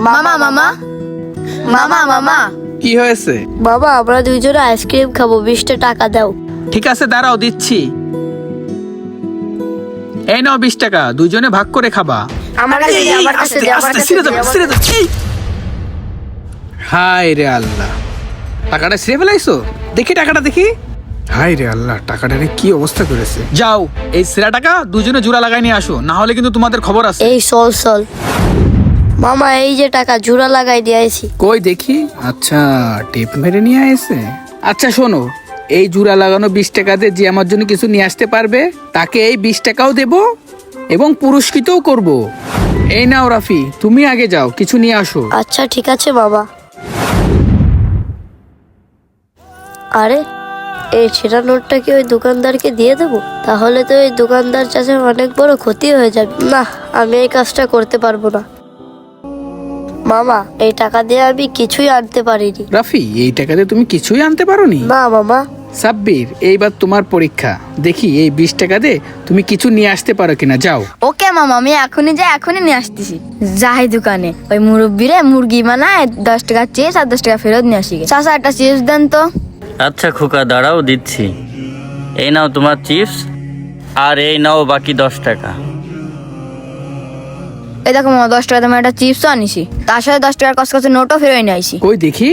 মামা মামা মামা মামা কি হয়েছে? বাবা আমরা দুইজনে আইসক্রিম খাবো, 20টা টাকা দাও। ঠিক আছে, দাঁড়াও দিচ্ছি। এই নাও 20 টাকা, দুইজনে ভাগ করে খাবা। আমার কাছে দে, আমার কাছে দে, আমার কাছে দে, আমার কাছে দে। হায় রে আল্লাহ, টাকাটা ছিঁড়ে ফেলাইছো? দেখি টাকাটা দেখি। হায় রে আল্লাহ, টাকাটারে কি অবস্থা করেছে। যাও, এই ছেঁড়া টাকা দুজনে জোড়া লাগাই নিয়ে আসো, না হলে কিন্তু তোমাদের খবর আছে। এই চল চল মামা, এই যে টাকা জোড়া লাগাই দিয়েছি। কই দেখি। আচ্ছা, টেপ মেরে নিয়ে আসে। আচ্ছা শোনো, এই জোড়া লাগানো 20 টাকা দিয়ে যে আমার জন্য কিছু নিয়ে আসতে পারবে তাকে এই 20 টাকাও দেব এবং পুরস্কৃতও করব। এই নাও রাফি, তুমি আগে যাও, কিছু নিয়ে আসো। আচ্ছা ঠিক আছে বাবা। আরে এই ছেঁড়া নোটটা কি ওই দোকানদারকে দিয়ে দেবো? তাহলে তো এই দোকানদার চাষে অনেক বড় ক্ষতি হয়ে যাবে। না, আমি এই কাজটা করতে পারবো না। মামা, এই টাকা দিয়ে আমি কিছুই আনতে পারিনি। রাফি, এই টাকাতে তুমি কিছুই আনতে পারোনি? না মামা। সাব্বির, এইবার তোমার পরীক্ষা। দেখি এই 20 টাকা দিয়ে তুমি কিছু নিয়ে আসতে পারো কিনা। যাও। ওকে মামা, আমি এখনই যাই, এখনই নিয়ে আসতেছি। যাই দোকানে ওই মুরব্বিরে মুরগি বানায় 10 টাকা চিপস আর 10 টাকা ফেরত নিয়ে আসি। চাচা একটা চিপস দেন তো। আচ্ছা খোকা, দাঁড়াও দিচ্ছি। এই নাও তোমার চিপস, আর এই নাও বাকি 10 টাকা। এই দেখো মামা, 10 টাকা দামের একটা চিপসও আনিছি, তার সাথে 10 টাকার কসকসে নোটও ফেরত নিয়ে আইছি। কই দেখি।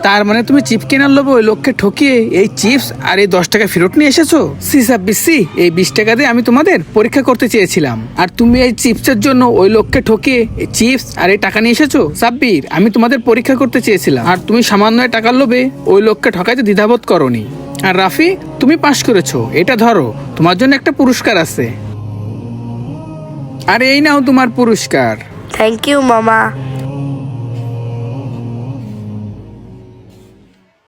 তার মানে তুমি চিপ কেনার লোভে ওই লোককে ঠকিয়ে এই চিপস আর এই 10 টাকা ফেরত নিয়ে এসেছো? সি সাব্বির সি, এই 20 টাকা দিয়ে আমি তোমাদের পরীক্ষা করতে চেয়েছিলাম, আর তুমি এই চিপসের জন্য ওই লোককে ঠকিয়ে এই চিপস আর এই টাকা নিয়ে এসেছো। সাব্বির, আমি তোমাদের পরীক্ষা করতে চেয়েছিলাম, আর তুমি সামান্য টাকার লোভে ওই লোককে ঠকাইতে দ্বিধাবোধ করনি। আর রাফি, তুমি পাশ করেছো, এটা ধরো, তোমার জন্য একটা পুরস্কার আছে। আর এই নাও তোমার পুরস্কার। থ্যাংক ইউ মামা।